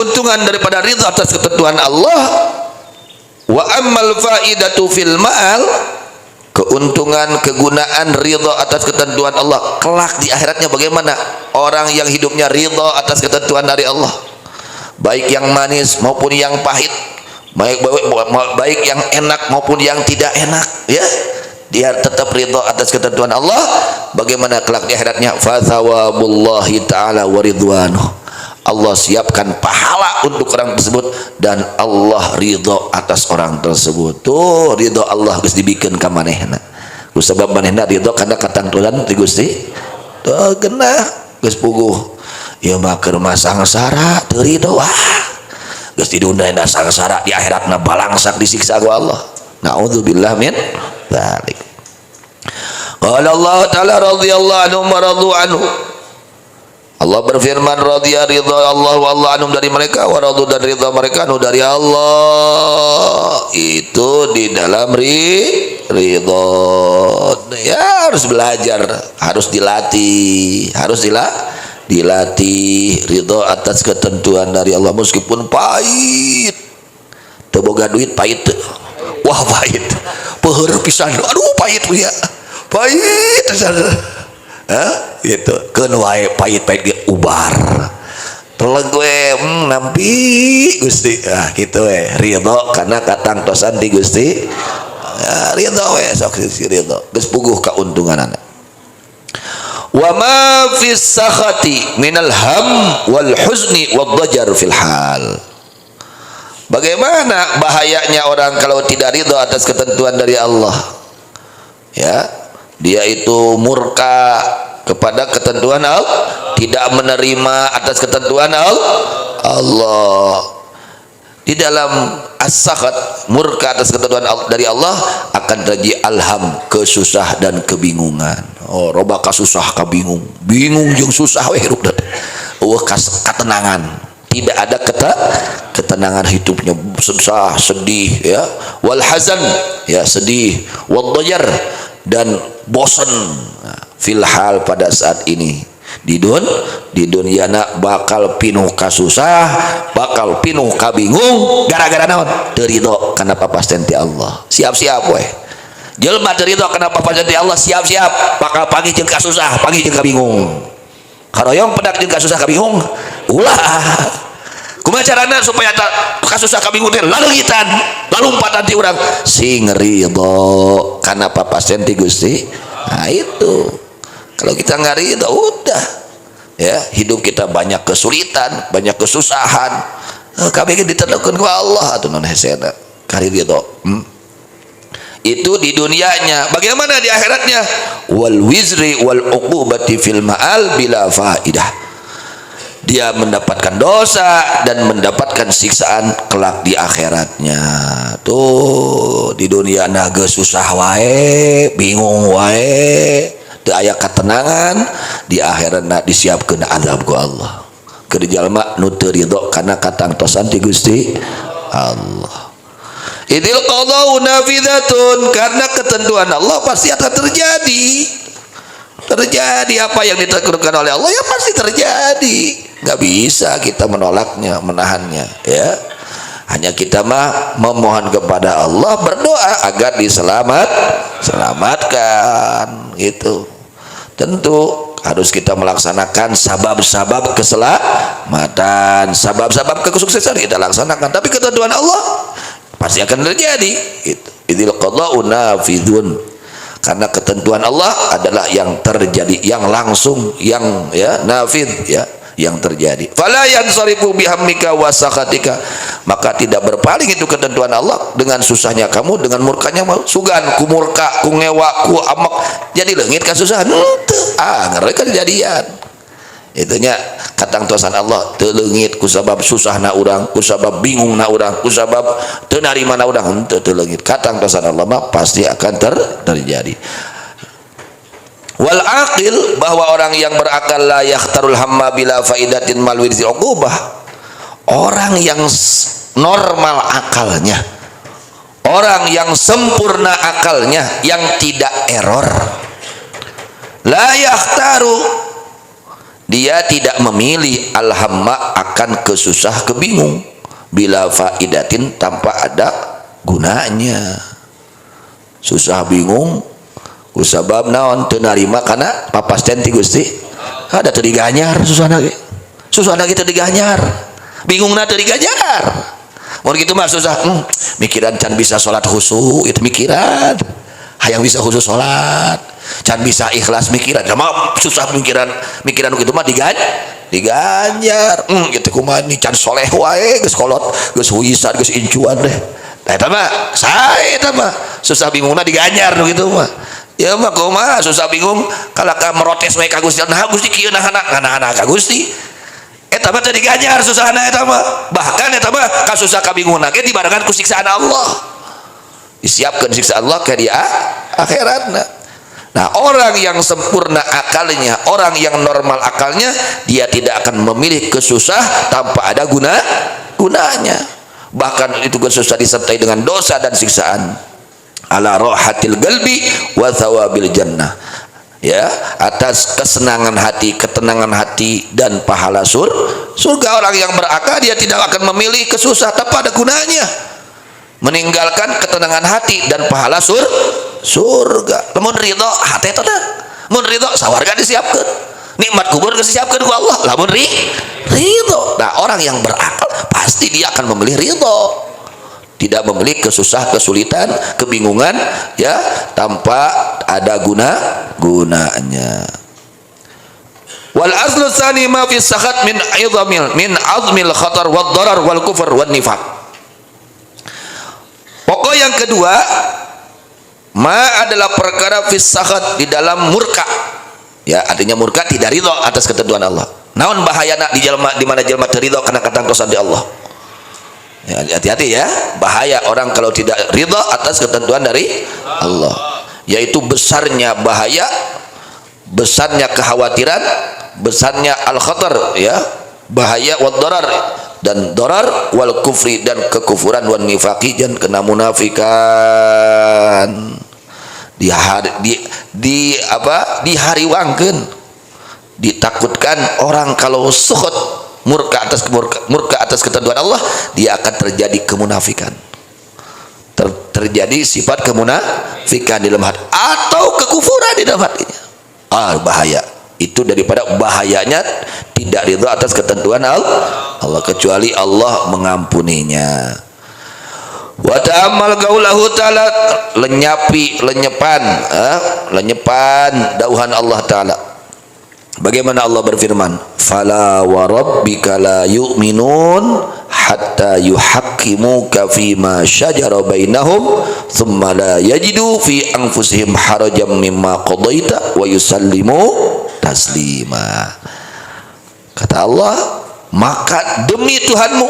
keuntungan daripada ridha atas ketentuan Allah. Wa ammal faidatu fil ma'al, keuntungan kegunaan ridha atas ketentuan Allah kelak di akhiratnya bagaimana orang yang hidupnya ridha atas ketentuan dari Allah, baik yang manis maupun yang pahit, baik yang enak maupun yang tidak enak, ya, dia tetap ridha atas ketentuan Allah. Bagaimana kelak di akhiratnya? Fa thawabullahi ta'ala wa ridwanuh, Allah siapkan pahala untuk orang tersebut dan Allah ridho atas orang tersebut. Tuh ridho Allah geus dibikin ka manehna. Ku sabab manehna ridho kana katangtulan ti Gusti. Tuh genah geus puguh. Ieu mah keur sangsara teu ridho wah. Geus didundaina sangsara di akhiratna balangsak disiksa ku Allah. Nauzubillah min dzalik. Qala Allah taala radhiyallahu anhu wa radu anhu. Allah berfirman radhiya ridha Allah wa Allah anhum dari mereka wa radu dan ridha mereka anu dari Allah. Itu di dalam ridha ya harus belajar, harus dilatih, dilatih ridha atas ketentuan dari Allah meskipun pahit. Teu boga duit pahit. Wah pahit. Peuheur pisan. Aduh pahit ya. Pahit pisan. Gitu keun wae pahit-pahit ge ubar teleg we nampi Gusti gitu we ridho karena katangtosan di Gusti ridho we sok ridho geus puguh kauntunganana. Wa ma fis sakhati minal ham wal huzni wad dajar fil hal, bagaimana bahayanya orang kalau tidak ridho atas ketentuan dari Allah, ya, dia itu murka kepada ketentuan Allah, tidak menerima atas ketentuan Allah. Di dalam as-sakhat, murka atas ketentuan dari Allah, akan terjadi alham, kesusah dan kebingungan. Oh, roba kasusah kabingung, bingung jeung susah we hirup. Ketenangan, tidak ada ketenangan hidupnya, susah, sedih, ya. Wal hazan, ya, sedih. Wad dajar, dan bosan fil hal pada saat ini di dunia nak bakal pinuh kasusah, bakal pinuh kabingung gara-gara naon? Teu ridho kana papasten ti Allah. Siap-siap we jelema teu ridho kana papasten ti Allah, siap-siap bakal panggih jeung kasusah, panggih jeung kabingung. Karoyong pedak jeung kasusah kabingung ulah kumaha carana supaya kasusah kabingung teh laleugitan lalumpatan ti urang sing ridho kana papasten ti Gusti. Nah itu kalau kita nggak ridho udah, ya, hidup kita banyak kesulitan, banyak kesusahan. Kabeh ditentukeun ku Allah atuh non hesena kari ridho. Itu di dunianya. Bagaimana di akhiratnya? Wal wizri wal uqubati fil ma'al bila faidah, dia mendapatkan dosa dan mendapatkan siksaan kelak di akhiratnya. Tuh di dunia naga susah wae, bingung wae, teu aya katenangan, di akhiratna disiapkeun azab ku Allah. Keur jalma nu teu ridho kana katangtosan ti Gusti Allah. Idil qadau nafidatun, karena ketentuan Allah pasti akan terjadi. Terjadi apa yang ditakdirkan oleh Allah ya pasti terjadi. Nggak bisa kita menolaknya, menahannya, ya. Hanya kita mah memohon kepada Allah, berdoa agar diselamatkan gitu. Tentu harus kita melaksanakan sabab-sabab keselamatan, sabab-sabab kesuksesan kita laksanakan, tapi ketentuan Allah pasti akan terjadi gitu. Idil qada'u nafidun, karena ketentuan Allah adalah yang terjadi, yang langsung, yang, ya, nafid, ya, yang terjadi. Fala yansarifu bihammika wa sakhatika, maka tidak berpaling itu ketentuan Allah dengan susahnya kamu, dengan murkanya mau sugan ku murka ku ngewa ku amak jadi leungit kasusahan ngeri kejadian itunya katangtosan Allah teu leungit ku sabab susahna urang, ku sabab bingungna urang, ku sabab teu narimana urang, teu leungit. Katangtosan Allah mah pasti akan terjadi. Wal aqil, bahwa orang yang berakal la yakhtarul hamma bila faidatin mal wirzi uqubah, orang yang normal akalnya, orang yang sempurna akalnya, yang tidak error, la yakhtaru, dia tidak memilih al-hamma akan kesusah kebingung bila faidatin tanpa ada gunanya. Susah bingung kusabab naon teu narima kana papasten ti Gusti ada teu diganyar susahna teu diganyar bingungna teu diganyar mun kitu mah susah mikiran can bisa salat khusyuk itu mikiran hayang bisa khusyuk salat can bisa ikhlas mikiran sama susah mikiran kitu mah diganjar gitu kumaha ni can soleh wae geus kolot geus huisan geus incuan deh eta mah sae eta mah susah bingungna diganjar nu kitu mah ya mah kumaha susah bingung kalaka merotes wae ka Gusti nah Gusti kieu nah ka Gusti eta mah teu diganjar susahna eta mah bahkan eta mah kasusah kabingungna ge dibarengan ku siksaan Allah disiapkeun siksaan Allah ka dia akhiratna. Nah, orang yang sempurna akalnya, orang yang normal akalnya, dia tidak akan memilih kesusah tanpa ada gunanya. Bahkan itu kesusah disertai dengan dosa dan siksaan. Ala rohatil galbi wa thawabil jannah. Ya, atas kesenangan hati, ketenangan hati dan pahala surga. Orang yang berakal dia tidak akan memilih kesusah tanpa ada gunanya. Meninggalkan ketenangan hati dan pahala surga. Lamun ridho hati itu dah. Mun ridho sawarga disiapkan. Nikmat kubur disiapkan ku Allah. Lamun ridho. Nah, orang yang berakal pasti dia akan memilih ridho. Tidak memilih kesulitan, kebingungan ya tanpa ada gunanya. Wal aslu tsani ma fi sakhat min azmil khatar wad darar wal kufr wan nifaq. Pokok yang kedua, adalah perkara fisakhat di dalam murka. Ya, artinya murka tidak ridho atas ketentuan Allah. Naon bahayana di mana jelma teu ridho kana ketangtosan di Allah. Ya, hati-hati ya, bahaya orang kalau tidak ridho atas ketentuan dari Allah. Yaitu besarnya bahaya, besarnya kekhawatiran, besarnya al-khatar ya, bahaya wad darar dan darar wal kufri dan kekufuran wan nifaqi dan kena munafikan dihariwangkeun ditakutkan orang kalau sukhut murka atas ketentuan Allah dia akan terjadi kemunafikan terjadi sifat kemunafikan di dalam hati atau kekufuran di dalam hatinya bahaya itu daripada bahayanya tidak ridho atas ketentuan Allah kecuali Allah mengampuninya. Wa ta'ammal qaulahu ta'ala lenyepan dauhan Allah taala. Bagaimana Allah berfirman, "Fala wa rabbika la yu'minun hatta yuhaqqimuka fima syajara bainahum thumma la yajidu fi anfusihim harajan mimma qadaita wa yusallimu taslima." Kata Allah, maka demi Tuhanmu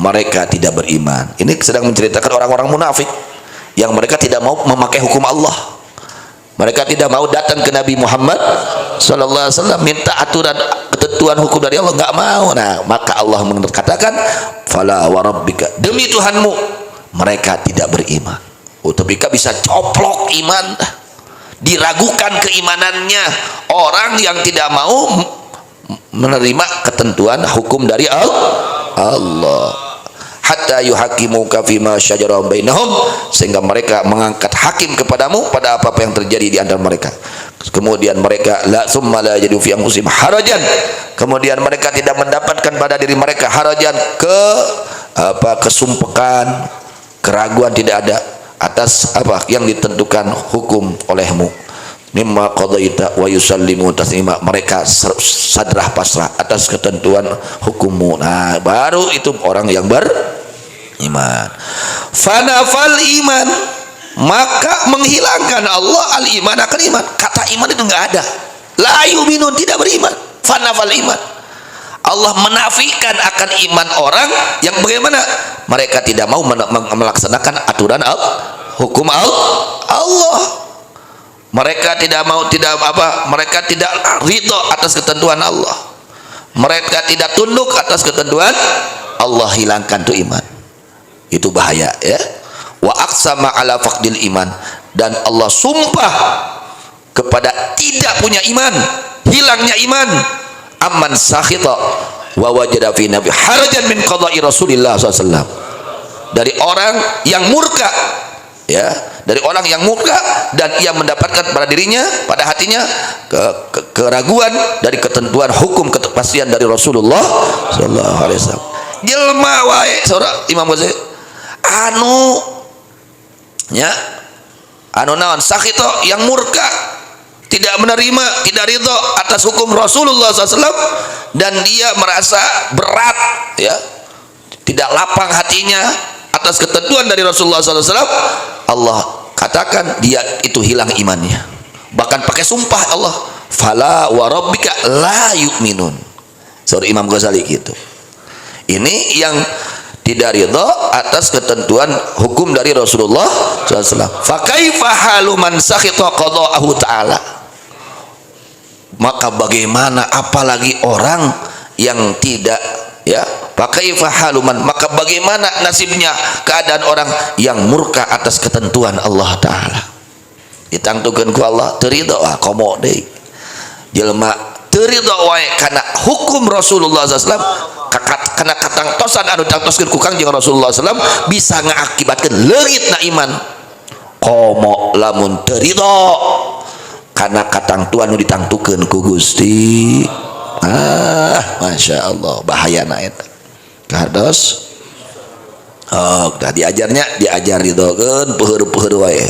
mereka tidak beriman. Ini sedang menceritakan orang-orang munafik yang mereka tidak mau memakai hukum Allah. Mereka tidak mau datang ke Nabi Muhammad sallallahu alaihi wasallam minta aturan ketentuan hukum dari Allah, enggak mau. Nah, maka Allah mengatakan, "Fala wa rabbika," demi Tuhanmu mereka tidak beriman. Tapi bisa coplok iman, diragukan keimanannya orang yang tidak mau menerima ketentuan hukum dari Allah. Hatta yuhakimuka fima syajara bainahum, sehingga mereka mengangkat hakim kepadamu pada apa-apa yang terjadi di antara mereka. Kemudian mereka summa la yajidu fi anfusihim harajan, kemudian mereka tidak mendapatkan pada diri mereka harajan kesumpekan, keraguan tidak ada atas apa yang ditentukan hukum olehmu. Mimma qadaita wa yusallimu taslima, mereka sadrah pasrah atas ketentuan hukummu. Nah, baru itu orang yang beriman. Fanafal iman, maka menghilangkan Allah al-iman akan iman. Kata iman itu enggak ada. La yu'minun, tidak beriman. Fanafal iman, Allah menafikan akan iman orang yang bagaimana? Mereka tidak mau melaksanakan aturan hukum Allah. Mereka mereka tidak ridho atas ketentuan Allah. Mereka tidak tunduk atas ketentuan Allah, hilangkan tuh iman. Itu bahaya ya. Wa aqsama ala faqdil iman, dan Allah sumpah kepada tidak punya iman, hilangnya iman amman sakhita wa wajada fi nabi harajan min qada'i Rasulillah SAW. Dari orang yang murka, ya, dari orang yang murka dan ia mendapatkan pada dirinya, pada hatinya keraguan dari ketentuan hukum kepastian dari Rasulullah sallallahu alaihi wasallam. Jelma wae saudara Imam Ghazali anu nya anu naon sakhita yang murka, tidak menerima, tidak ridho atas hukum Rasulullah SAW, dan dia merasa berat, ya, tidak lapang hatinya atas ketentuan dari Rasulullah SAW. Allah katakan dia itu hilang imannya, bahkan pakai sumpah Allah, fala wa rabbika la yu'minun. Saudara Imam Ghazali gitu. Ini yang tidak ridho atas ketentuan hukum dari Rasulullah SAW. Fa kaifa halu man sakhita qada'ahu ta'ala. Maka bagaimana apalagi orang yang tidak, ya, pakai fahaluman, maka bagaimana nasibnya keadaan orang yang murka atas ketentuan Allah Ta'ala. Ditangtukan ku Allah terido komo deui jelema terido wae kana hukum Rasulullah SAW, kana katangtosan anu ditangtoskeun ku Kangjeng Rasulullah SAW bisa ngaakibatkeun leungitna iman. Komo lamun terido kana katangtuan anu ditangtukeun ku Gusti. Masya Allah, bahayana eta kados. Oh, dah diajarnya diajar ridokeun peuheur-peuheur wae,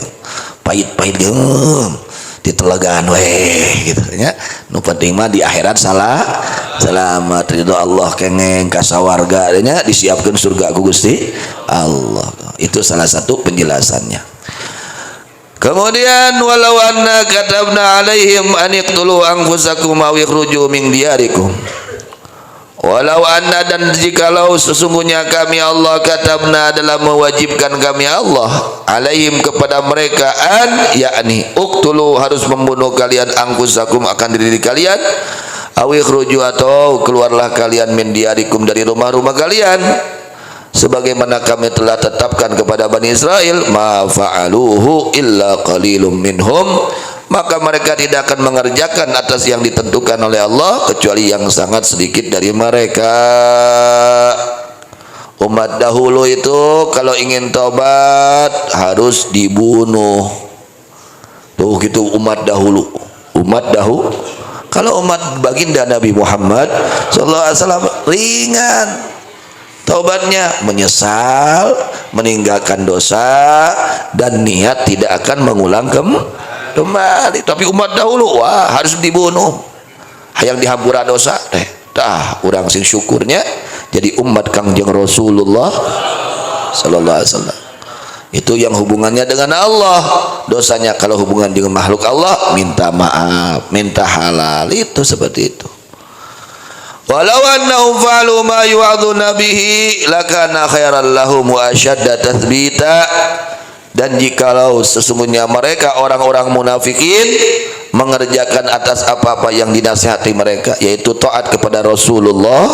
pahit-pahit geum ditelegaan wae gitu nya. Nu penting mah di akhirat selamat ridho Allah kengeng ka sawarga nya, disiapkeun surga ku Gusti Allah. Itu salah satu penjelasannya. Kemudian walau anna katabna alaihim an iqtulu anfusakum aw ikhruju min diyarikum. Walau anna, dan jikalau sesungguhnya kami Allah katabna adalah mewajibkan kami Allah alaihim kepada mereka an, yakni uqtulu harus membunuh kalian anfusakum akan diri kalian, aw ikhruju atau keluarlah kalian min diyarikum dari rumah-rumah kalian, sebagaimana kami telah tetapkan kepada Bani Israel, ma fa'aluhu illa qalilum minhum, maka mereka tidak akan mengerjakan atas yang ditentukan oleh Allah kecuali yang sangat sedikit dari mereka. Umat dahulu itu kalau ingin tobat harus dibunuh. Tuh gitu umat dahulu. Kalau umat baginda Nabi Muhammad SAW ringan taubatnya, menyesal, meninggalkan dosa, dan niat tidak akan mengulang kembali. Tapi umat dahulu wah harus dibunuh, hayang dihampura dosa teh tah urang sing syukurnya jadi umat Kangjeng Rasulullah sallallahu alaihi wasallam. Itu yang hubungannya dengan Allah. Dosanya kalau hubungan dengan makhluk Allah minta maaf, minta halal, itu seperti itu. Walau annahum fa'alu ma yu'adzuna bihi lakana khairan lahum wa ashadda tathbita. Dan jikalau sesungguhnya mereka orang-orang munafikin mengerjakan atas apa-apa yang dinasihati mereka, yaitu taat kepada Rasulullah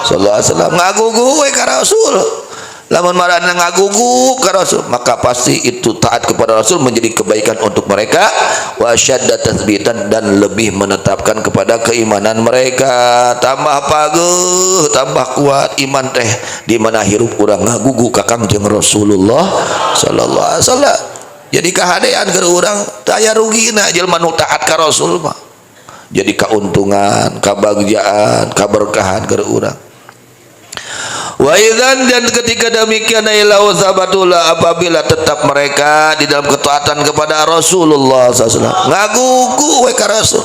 sallallahu alaihi wasallam, ngagugu we ka Rasul. Lamun marana ngagugu ka Rasul, maka pasti itu taat kepada Rasul menjadi kebaikan untuk mereka, wa syadda tathbitan, dan lebih menetapkan kepada keimanan mereka. Tambah paguh, tambah kuat iman teh di mana hirup urang ngagugu ka Kangjeng Rasulullah sallallahu alaihi wasallam. Jadi kahadean keur urang teu aya rugina jelema nu taat ka Rasul mah. Jadi kauntungan, kabagjaan, kaberkahan keur urang. Wa idzan, dan ketika demikian ilau sabatullah, apabila tetap mereka di dalam ketaatan kepada Rasulullah SAW, ngagugu we ka Rasul,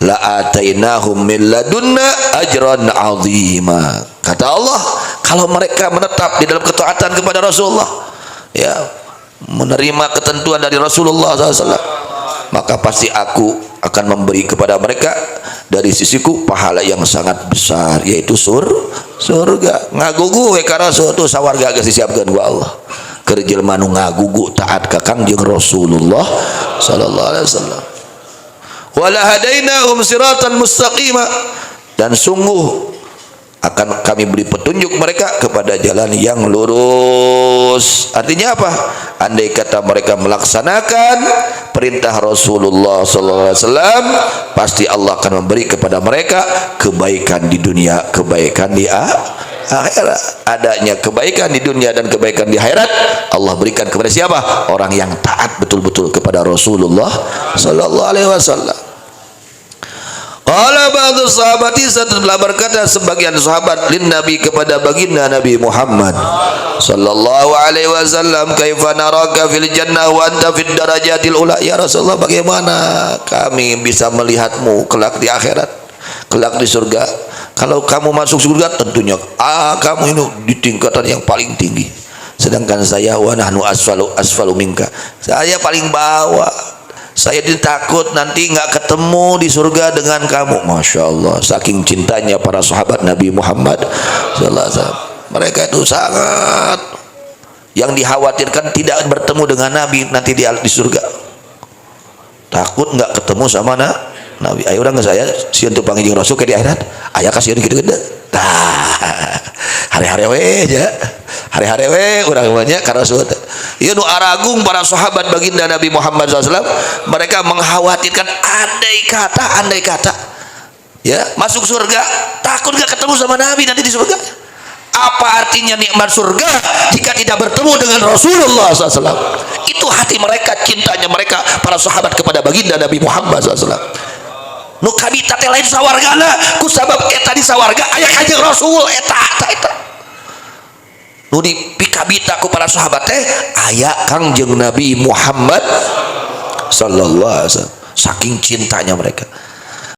la atainahum min ladunna ajran azima. Kata Allah, kalau mereka menetap di dalam ketaatan kepada Rasulullah, ya, menerima ketentuan dari Rasulullah SAW, maka pasti aku akan memberi kepada mereka dari sisiku pahala yang sangat besar, yaitu surga. Ngagugu we ka Rasul tuh sawarga geus disiapkeun ku Allah. Keur jelema nu ngagugu taat ka Kangjeng Rasulullah sallallahu alaihi wasallam. Wala hadainahum siratan mustaqima, dan sungguh akan kami beri petunjuk mereka kepada jalan yang lurus. Artinya apa? Andai kata mereka melaksanakan perintah Rasulullah SAW, pasti Allah akan memberi kepada mereka kebaikan di dunia, kebaikan di akhirat. Adanya kebaikan di dunia dan kebaikan di akhirat Allah berikan kepada siapa? Orang yang taat betul-betul kepada Rasulullah SAW. Qala ba'du sahabati, setelah berkata sebagian sahabat lin Nabi kepada baginda Nabi Muhammad sallallahu alaihi wasallam, kaifa naraka fil jannah wa anta fid darajatil ula. Ya Rasulullah, bagaimana kami bisa melihatmu kelak di akhirat, kelak di surga? Kalau kamu masuk surga tentunya kamu ini di tingkatan yang paling tinggi, sedangkan saya wa nahnu asfalu minka, saya paling bawah. Saya takut nanti nggak ketemu di surga dengan kamu. Masya Allah, saking cintanya para sahabat Nabi Muhammad sallallahu alaihi wasallam. Mereka itu sangat, yang dikhawatirkan tidak bertemu dengan Nabi nanti di surga. Takut nggak ketemu sama Nabi. Ayo orang saya sieun teu panggil Rasul ke di akhirat. Aya kasieun kitu-kitu. Tah. Hari-hari we aja. Hari-hari we urang banyak ka Rasul. Ieu nu aragung para sahabat baginda Nabi Muhammad SAW, mereka mengkhawatirkan andai kata ya masuk surga, takut gak ketemu sama Nabi nanti di surga. Apa artinya nikmat surga jika tidak bertemu dengan Rasulullah SAW? Itu hati mereka, cintanya mereka para sahabat kepada baginda Nabi Muhammad SAW. Nu kabita teh lain sawargana, ku sabab eta di sawarga aya kanjeng Rasul eta. Nu dipikabita ku para sahabat teh aya Kangjeng Nabi Muhammad sallallahu alaihi wasallam. Saking cintanya mereka.